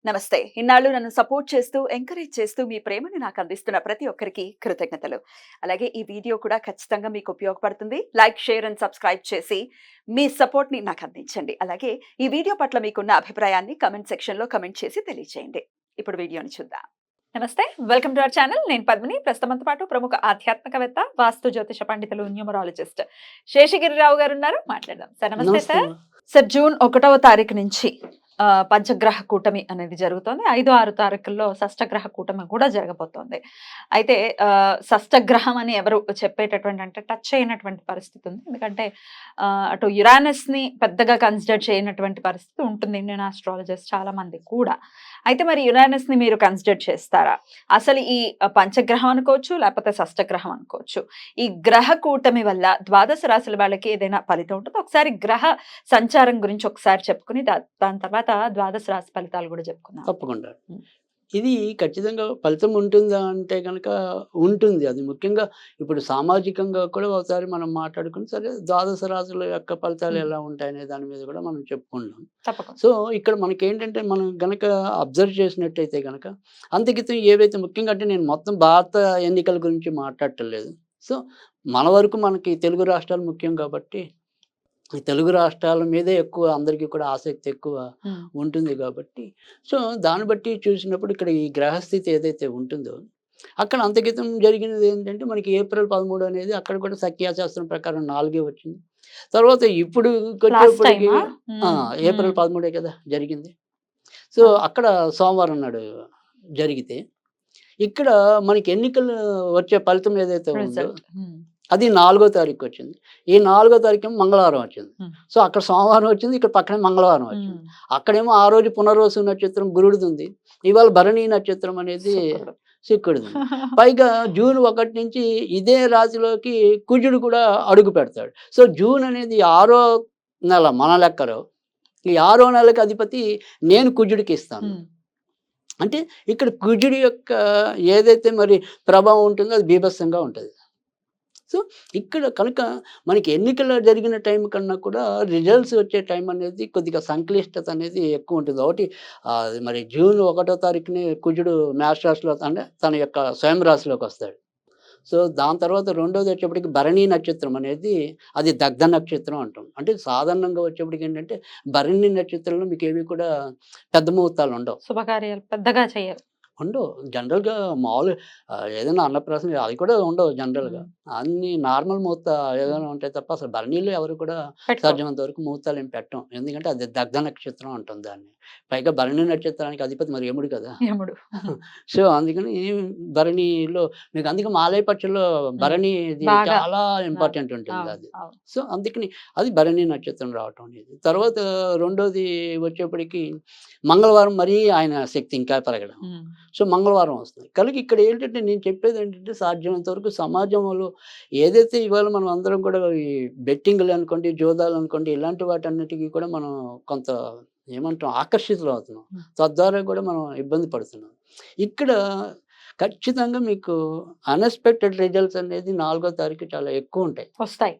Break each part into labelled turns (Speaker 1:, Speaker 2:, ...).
Speaker 1: నమస్తే. ఇన్నాళ్ళు నన్ను సపోర్ట్ చేస్తూ, ఎంకరేజ్ చేస్తూ మీ ప్రేమని నాకు అందిస్తున్న ప్రతి ఒక్కరికి కృతజ్ఞతలు. అలాగే ఈ వీడియో కూడా ఖచ్చితంగా మీకు ఉపయోగపడుతుంది. లైక్, షేర్ అండ్ సబ్స్క్రైబ్ చేసి మీ సపోర్ట్‌ని నాకు అందించండి. అలాగే ఈ వీడియో పట్ల మీకున్న అభిప్రాయాన్ని కామెంట్ సెక్షన్‌లో కామెంట్ చేసి తెలియజేయండి. ఇప్పుడు వీడియోని చూద్దాం. నమస్తే. Welcome to our channel. నేను పద్మిని. ప్రస్తుతం మనతో పాటు ప్రముఖ ఆధ్యాత్మికవేత్త, వాస్తు జ్యోతిష పండితులు, న్యూమరాలజిస్ట్ శేషగిరిరావు గారు ఉన్నారు. మాట్లాడదాం. సార్ నమస్తే సార్. సార్ జూన్ 1వ తారీఖు నుంచి పంచగ్రహ కూటమి అనేది జరుగుతోంది. 5, 6 తారీఖుల్లో షష్టగ్రహ కూటమి కూడా జరగబోతోంది. అయితే షష్టగ్రహం అని ఎవరు చెప్పేటటువంటి అంటే టచ్ అయినటువంటి పరిస్థితి ఉంది. ఎందుకంటే అటు యురానస్‌ని పెద్దగా కన్సిడర్ చేయనటువంటి పరిస్థితి ఉంటుంది ఇండియన్ ఆస్ట్రాలజర్స్ చాలా మంది కూడా. అయితే మరి యురానస్‌ని మీరు కన్సిడర్ చేస్తారా? అసలు ఈ పంచగ్రహం అనుకోవచ్చు, లేకపోతే షష్టగ్రహం అనుకోవచ్చు. ఈ గ్రహ కూటమి వల్ల ద్వాదశ రాశుల వాళ్ళకి ఏదైనా ఫలితం ఉంటుందా? ఒకసారి గ్రహ సంచారం గురించి ఒకసారి చెప్పుకుని దాని తర్వాత ద్వాదశ రాశి ఫలితాలు కూడా చెప్పుకుందాం.
Speaker 2: తప్పకుండా. ఇది ఖచ్చితంగా ఫలితం ఉంటుందా అంటే గనక ఉంటుంది. అది ముఖ్యంగా ఇప్పుడు సామాజికంగా కూడా ఒకసారి మనం మాట్లాడుకుని సరే ద్వాదశ రాశుల యొక్క ఫలితాలు ఎలా ఉంటాయనే దాని మీద కూడా మనం చెప్పుకుందాం.
Speaker 1: తప్పకుండా.
Speaker 2: సో, ఇక్కడ మనకేంటంటే మనం గనక అబ్జర్వ్ చేసినట్టయితే గనక అంతకితం ఏవైతే ముఖ్యంగా అంటే నేను మొత్తం భారత ఎన్నికల గురించి మాట్లాడటం లేదు. సో, మన వరకు మనకి తెలుగు రాష్ట్రాలు ముఖ్యం కాబట్టి ఈ తెలుగు రాష్ట్రాల మీదే ఎక్కువ అందరికీ కూడా ఆసక్తి ఎక్కువ ఉంటుంది కాబట్టి సో దాన్ని బట్టి చూసినప్పుడు ఇక్కడ ఈ గ్రహస్థితి ఏదైతే ఉంటుందో అక్కడ అంతకితం జరిగినది ఏంటంటే మనకి ఏప్రిల్ 13 అనేది అక్కడ కూడా సంఖ్యాశాస్త్రం ప్రకారం 4 వచ్చింది. తర్వాత ఇప్పుడు వచ్చేప్పటికి ఏప్రిల్ 13 కదా జరిగింది. సో అక్కడ సోమవారం నాడు జరిగితే ఇక్కడ మనకి ఎన్నికలు వచ్చే ఫలితం ఏదైతే ఉందో అది 4వ తారీఖు వచ్చింది. ఈ 4వ తారీఖు మంగళవారం వచ్చింది. సో అక్కడ సోమవారం వచ్చింది, ఇక్కడ పక్కనే మంగళవారం వచ్చింది. అక్కడేమో ఆ రోజు పునర్వసు నక్షత్రం గురుడిది ఉంది, ఇవాళ భరణి నక్షత్రం అనేది శుక్రుడిది. పైగా జూన్ 1 నుంచి ఇదే రాశిలోకి కుజుడు కూడా అడుగు పెడతాడు. సో జూన్ అనేది 6వ నెల మన లెక్కలో. ఈ 6వ నెలకి అధిపతి నేను కుజుడికి ఇస్తాను. అంటే ఇక్కడ కుజుడి యొక్క ఏదైతే మరి ప్రభావం ఉంటుందో అది బీభత్సంగా ఉంటుంది. సో ఇక్కడ కనుక మనకి ఎన్నికలు జరిగిన టైం కన్నా కూడా రిజల్ట్స్ వచ్చే టైం అనేది కొద్దిగా సంక్లిష్టత అనేది ఎక్కువ ఉంటుంది. ఒకటి మరి జూన్ 1వ తారీఖుని కుజుడు మేష రాశిలో అంటే తన యొక్క స్వయం రాశిలోకి వస్తాడు. సో దాని తర్వాత రెండోది వచ్చేప్పటికి భరణి నక్షత్రం అనేది అది దగ్ధ నక్షత్రం అంటాం. అంటే సాధారణంగా వచ్చేప్పటికి ఏంటంటే భరణి నక్షత్రంలో మీకు ఏవి కూడా పెద్ద ముహూర్తాలు ఉండవు,
Speaker 1: శుభకార్యాలు పెద్దగా చేయరు,
Speaker 2: ఉండవు. జనరల్‌గా మామూలు ఏదైనా అన్నప్రాసన అది కూడా ఉండవు జనరల్‌గా. అన్నీ నార్మల్ ముహూర్త ఏదైనా ఉంటాయి తప్ప అసలు భరణిలో ఎవరు కూడా సాధ్యమైనంత వరకు ముహూర్తాలు ఏం పెట్టం. ఎందుకంటే అది దగ్ధ నక్షత్రం అంటాం దాన్ని. పైగా భరణి నక్షత్రానికి అధిపతి మరి యముడు కదా!
Speaker 1: యముడు.
Speaker 2: సో అందుకని భరణిలో మీకు అందుకే మాలయ పక్షుల్లో భరణిది చాలా ఇంపార్టెంట్ ఉంటుంది అది. సో అందుకని అది భరణి నక్షత్రం రావటం అనేది. తర్వాత రెండోది వచ్చేప్పటికి మంగళవారం మరీ ఆయన శక్తి ఇంకా పెరగడం. సో మంగళవారం వస్తుంది. కనుక ఇక్కడ ఏంటంటే నేను చెప్పేది ఏంటంటే సాధ్యమైనంత వరకు సమాజంలో ఏదైతే ఇవాళ మనం అందరం కూడా ఈ బెట్టింగ్లు అనుకోండి, జోదాలు అనుకోండి, ఇలాంటి వాటన్నిటికీ కూడా మనం కొంత ఏమంటాం ఆకర్షితులు అవుతున్నాం. తద్వారా కూడా మనం ఇబ్బంది పడుతున్నాం. ఇక్కడ ఖచ్చితంగా మీకు అన్ఎక్స్‌పెక్టెడ్ రిజల్ట్స్ అనేది 4వ తారీఖు చాలా ఎక్కువ ఉంటాయి, వస్తాయి.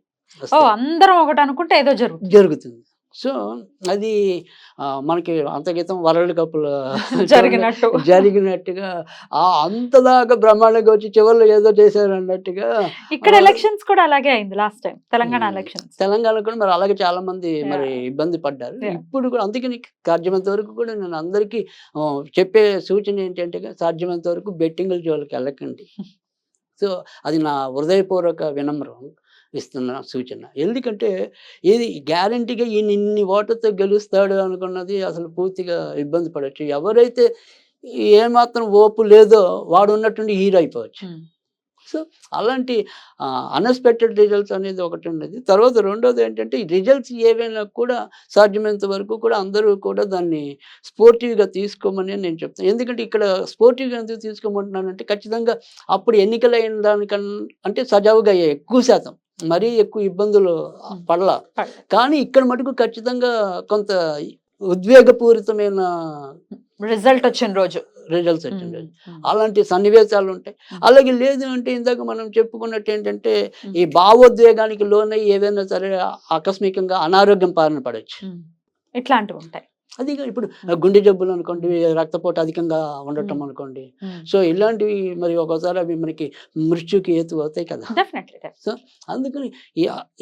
Speaker 1: అందరం ఒకటి అనుకుంటే ఏదో
Speaker 2: జరుగుతుంది. సో అది మనకి అంతక్రితం వరల్డ్ కప్‌లో జరిగినట్టుగా అంతదాకా బ్రహ్మాండంగా వచ్చి చివరిలో ఏదో చేశారు అన్నట్టుగా
Speaker 1: ఇక్కడ ఎలక్షన్స్ కూడా అలాగే అయింది last time Telangana elections.
Speaker 2: Telangana కూడా మరి అలాగే చాలా మంది మరి ఇబ్బంది పడ్డారు. ఇప్పుడు కూడా అందుకని సాధ్యమైనంత వరకు కూడా నేను అందరికీ చెప్పే సూచన ఏంటంటే సాధ్యమైనంత వరకు బెట్టింగ్ల జోలికి వెళ్ళకండి. సో అది నా హృదయపూర్వక వినమ్రం ఇస్తున్న సూచన. ఎందుకంటే ఇది గ్యారంటీగా ఈయన ఇన్ని ఓట్లతో గెలుస్తాడు అనుకున్నది అసలు పూర్తిగా ఇబ్బంది పడవచ్చు. ఎవరైతే ఏమాత్రం ఓపు లేదో వాడు ఉన్నట్టుండి హీరో అయిపోవచ్చు. సో అలాంటి అన్ఎక్స్‌పెక్టెడ్ రిజల్ట్స్ అనేది ఒకటి ఉన్నది. తర్వాత రెండోది ఏంటంటే ఈ రిజల్ట్స్ ఏవైనా కూడా సాధ్యమైనంత వరకు కూడా అందరూ కూడా దాన్ని స్పోర్టివ్‌గా తీసుకోమని నేను చెప్తాను. ఎందుకంటే ఇక్కడ స్పోర్టివ్‌గా ఎందుకు తీసుకోమంటున్నానంటే ఖచ్చితంగా అప్పుడు ఎన్నికలైన దానికన్నా అంటే సజావుగా అయ్యాయి ఎక్కువ శాతం. మరీ ఎక్కువ ఇబ్బందులు పడలా. కానీ ఇక్కడ మటుకు ఖచ్చితంగా కొంత ఉద్వేగపూరితమైన
Speaker 1: రిజల్ట్స్ వచ్చిన రోజు
Speaker 2: అలాంటి సన్నివేశాలు ఉంటాయి. అలాగే లేదు అంటే ఇందాక మనం చెప్పుకున్నట్టు ఏంటంటే ఈ భావోద్వేగానికి లోనై ఏదైనా సరే ఆకస్మికంగా అనారోగ్యం బారిన పడవచ్చు.
Speaker 1: ఇట్లాంటివి ఉంటాయి.
Speaker 2: అది ఇప్పుడు గుండె జబ్బులు అనుకోండి, రక్తపోటు అధికంగా ఉండటం అనుకోండి. సో ఇలాంటివి మరి ఒక్కోసారి అవి మనకి మృత్యుకి హేతు అవుతాయి కదా.
Speaker 1: డెఫినెట్లీ.
Speaker 2: సో అందుకని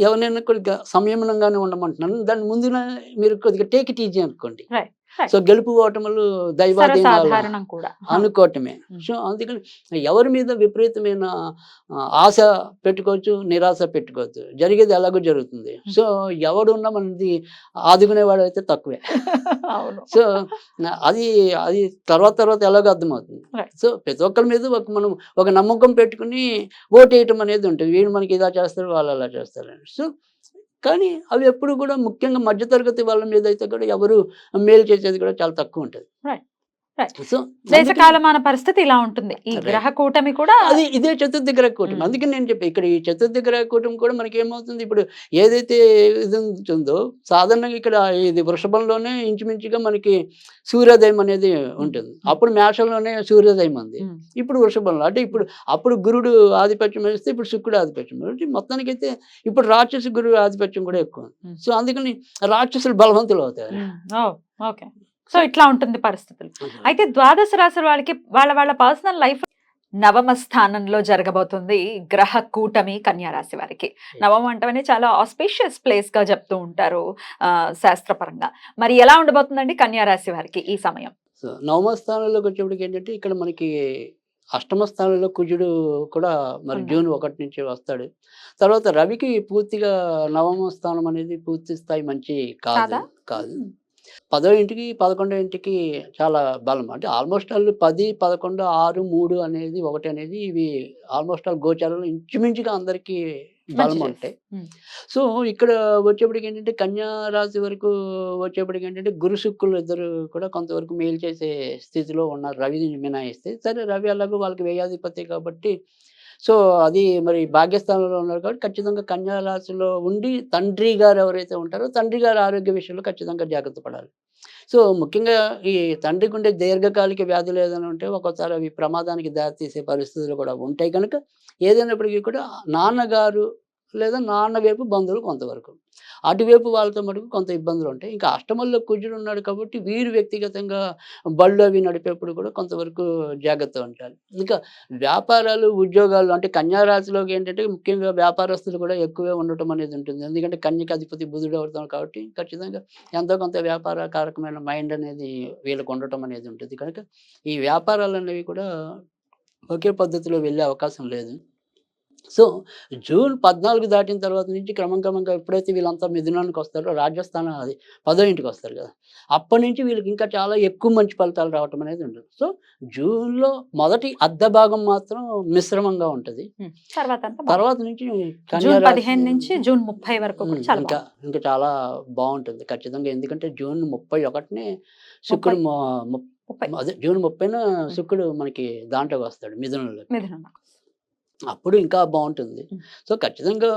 Speaker 2: ఎవరైనా కొద్దిగా సంయమనంగానే ఉండమంటున్నాను. దాని ముందున మీరు కొద్దిగా టేక్ ఇట్ ఈజీ అనుకోండి.
Speaker 1: రైట్.
Speaker 2: సో గెలుపు ఓటములు దైవాధీనాలు
Speaker 1: సర్వసాధారణం కూడా.
Speaker 2: అనుకోవటమే. సో అందుకని ఎవరి మీద విపరీతమైన ఆశ పెట్టుకోవచ్చు, నిరాశ పెట్టుకోవచ్చు. జరిగేది ఎలాగో జరుగుతుంది. సో ఎవడున్నా మనది ఆదుకునేవాడు అయితే తక్కువే.
Speaker 1: అవును.
Speaker 2: సో అది అది తర్వాత ఎలాగో అర్థమవుతుంది.
Speaker 1: Right.
Speaker 2: సో ప్రతి ఒక్కరి మీద మనం ఒక నమ్మకం పెట్టుకుని ఓటేయటం అనేది ఉంటుంది. వీడు మనకి ఇలా చేస్తారు, వాళ్ళు అలా చేస్తారని. సో కానీ అవి ఎప్పుడు కూడా ముఖ్యంగా మధ్యతరగతి వాళ్ళ మీద అయితే కూడా ఎవరు మేలు చేసేది కూడా చాలా తక్కువ ఉంటుంది.
Speaker 1: Right. Right.
Speaker 2: సో
Speaker 1: దేశ కాలమాన పరిస్థితి ఇలా ఉంటుంది. ఈ
Speaker 2: Right.
Speaker 1: గ్రహ కూటమి కూడా
Speaker 2: అది ఇదే చతుర్థ గ్రహ కూటమి. అందుకని నేను చెప్పి ఇక్కడ ఈ చతుర్థ గ్రహ కూటమి కూడా మనకి ఏమవుతుంది, ఇప్పుడు ఏదైతే ఇది ఉంటుందో సాధారణంగా ఇక్కడ ఇది వృషభంలోనే ఇంచుమించుగా మనకి సూర్యోదయం అనేది ఉంటుంది. అప్పుడు మేషంలోనే సూర్యోదయం ఉంది. ఇప్పుడు వృషభంలో అంటే ఇప్పుడు అప్పుడు గురుడు ఆధిపత్యం వహిస్తే ఇప్పుడు శుక్రుడు ఆధిపత్యం వహిస్తే మొత్తానికైతే ఇప్పుడు రాక్షస గురువు ఆధిపత్యం కూడా ఎక్కువ. సో అందుకని రాక్షసులు బలవంతులు అవుతారు.
Speaker 1: ఓకే. సో ఇట్లా ఉంటుంది పరిస్థితులు. అయితే ద్వాదశ రాశుల వాళ్ళకి వాళ్ళ పర్సనల్ లైఫ్ నవమ స్థానంలో జరగబోతుంది గ్రహ కూటమి కన్యా రాశి వారికి. నవమం అంటేనే చాలా ఆస్పీషియస్ ప్లేస్ గా చెప్తూ ఉంటారు శాస్త్రపరంగా. మరి ఎలా ఉండబోతుందండి కన్యా రాశి వారికి ఈ సమయం?
Speaker 2: సో నవమ స్థానంలోకి వచ్చేప్పటికి ఏంటంటే ఇక్కడ మనకి అష్టమ స్థానంలో కుజుడు కూడా మరి జూన్ 1 నుంచి వస్తాడు. తర్వాత రవికి పూర్తిగా నవమ స్థానం అనేది పూర్తి స్థాయి మంచి కాదు. 10వ ఇంటికి 11వ ఇంటికి చాలా బలం. అంటే ఆల్మోస్ట్ ఆల్ 10, 11, 6, 3 అనేది 1 అనేది ఇవి ఆల్మోస్ట్ ఆల్ గోచారంలో ఇంచుమించుగా అందరికీ బలం ఉంటాయి. సో ఇక్కడ వచ్చేప్పటికి ఏంటంటే కన్యా రాశి వరకు వచ్చేప్పటికి ఏంటంటే గురు శుక్రులు ఇద్దరు కూడా కొంతవరకు మేలు చేసే స్థితిలో ఉన్నారు, రవిని మినాయిస్తే. సరే రవి అలాగూ వాళ్ళకి వ్యయాధిపతి కాబట్టి సో అది మరి భాగ్యస్థానంలో ఉన్నారు కాబట్టి ఖచ్చితంగా కన్యా రాశిలో ఉండి తండ్రి గారు ఎవరైతే ఉంటారో తండ్రి గారి ఆరోగ్య విషయంలో ఖచ్చితంగా జాగ్రత్త పడాలి. సో ముఖ్యంగా ఈ తండ్రికి ఉండే దీర్ఘకాలిక వ్యాధులు ఏదైనా ఉంటే ఒక్కోసారి అవి ప్రమాదానికి దారితీసే పరిస్థితులు కూడా ఉంటాయి కనుక ఏదైనప్పటికీ కూడా నాన్నగారు లేదా నాన్న వైపు బంధువులు కొంతవరకు, అటువైపు వాళ్ళతో మటుకు కొంత ఇబ్బందులు ఉంటాయి. ఇంకా అష్టమంలో కుజుడు ఉన్నాడు కాబట్టి వీరు వ్యక్తిగతంగా బళ్ళు అవి నడిపేప్పుడు కూడా కొంతవరకు జాగ్రత్త ఉంటారు. ఇంకా వ్యాపారాలు ఉద్యోగాలు అంటే కన్యా రాశిలోకి ఏంటంటే ముఖ్యంగా వ్యాపారస్తులు కూడా ఎక్కువే ఉండటం అనేది ఉంటుంది. ఎందుకంటే కన్యకి అధిపతి బుధుడు అవుతాం కాబట్టి ఖచ్చితంగా ఎంతో కొంత వ్యాపార కారకమైన మైండ్ అనేది వీళ్ళకు ఉండటం అనేది ఉంటుంది. కనుక ఈ వ్యాపారాలు అనేవి కూడా ఒకే పద్ధతిలో వెళ్ళే అవకాశం లేదు. సో జూన్ 14 దాటిన తర్వాత నుంచి క్రమంగా ఎప్పుడైతే వీళ్ళంతా మిథునానికి వస్తారో రాజస్థానం అది 10వ ఇంటికి వస్తారు కదా, అప్పటి నుంచి వీళ్ళకి ఇంకా చాలా ఎక్కువ మంచి ఫలితాలు రావటం అనేది ఉంటుంది. సో జూన్లో మొదటి అర్ధ భాగం మాత్రం మిశ్రమంగా ఉంటుంది. తర్వాత నుంచి
Speaker 1: జూన్ 15 నుంచి జూన్ 30 వరకు
Speaker 2: ఇంకా చాలా బాగుంటుంది ఖచ్చితంగా. ఎందుకంటే జూన్ 31నే శుక్రుడు అదే జూన్ 30న శుక్రుడు మనకి దాంట్లోకి వస్తాడు మిథునంలో. అప్పుడు ఇంకా బాగుంటుంది. సో ఖచ్చితంగా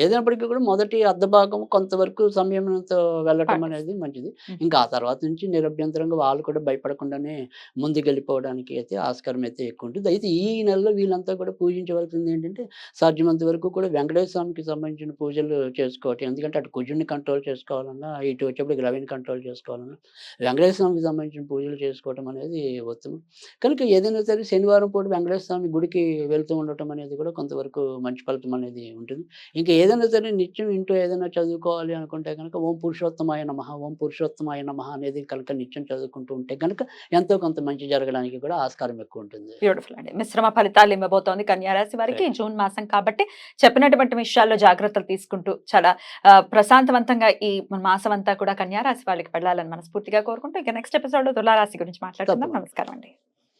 Speaker 2: ఏదైనప్పటికీ కూడా మొదటి అర్ధ భాగం కొంతవరకు సంయమనంతో వెళ్ళటం అనేది మంచిది. ఇంకా ఆ తర్వాత నుంచి నిరభ్యంతరంగా వాళ్ళు కూడా భయపడకుండానే ముందుకెళ్ళిపోవడానికి అయితే ఆస్కారం అయితే ఎక్కువ ఉంటుంది. అయితే ఈ నెలలో వీళ్ళంతా కూడా పూజించవలసింది ఏంటంటే సాధ్యమంత వరకు కూడా వెంకటేశ్వర స్వామికి సంబంధించిన పూజలు చేసుకోవటం. ఎందుకంటే అటు కుజుడిని కంట్రోల్ చేసుకోవాలన్నా, ఇటు వచ్చేప్పటికి రవిని కంట్రోల్ చేసుకోవాలన్నా వెంకటేశ్వర స్వామికి సంబంధించిన పూజలు చేసుకోవటం అనేది ఉత్తమం. కనుక ఏదైనా సరే శనివారం పూట వెంకటేశ్వర స్వామి గుడికి వెళ్తూ ఉండటం అనేది కూడా కొంతవరకు మంచి ఫలితం అనేది ఉంటుంది. ఇంకా ఏదైనా సరే నిత్యం ఇంట్లో ఏదైనా చదువుకోవాలి అనుకుంటే కనుక ఓం పురుషోత్తమాయ నమః, ఓం పురుషోత్తమాయ నమః అనేది కనుక నిత్యం చదువుకుంటూ ఉంటే కనుక ఎంతో కొంత మంచి జరగడానికి కూడా ఆస్కారం ఎక్కువ ఉంటుంది.
Speaker 1: బ్యూటిఫుల్ అండి. మిశ్రమ ఫలితాలు ఇవ్వబోతోంది కన్యా రాశి వారికి జూన్ మాసం కాబట్టి చెప్పినటువంటి విషయాల్లో జాగ్రత్తలు తీసుకుంటూ చాలా ప్రశాంతవంతంగా ఈ మాసం అంతా కూడా కన్యా రాశి వాళ్ళకి వెళ్ళాలని మనస్ఫూర్తిగా కోరుకుంటూ ఇక నెక్స్ట్ ఎపిసోడ్ తులా రాశి గురించి మాట్లాడుకుందాం. నమస్కారం అండి.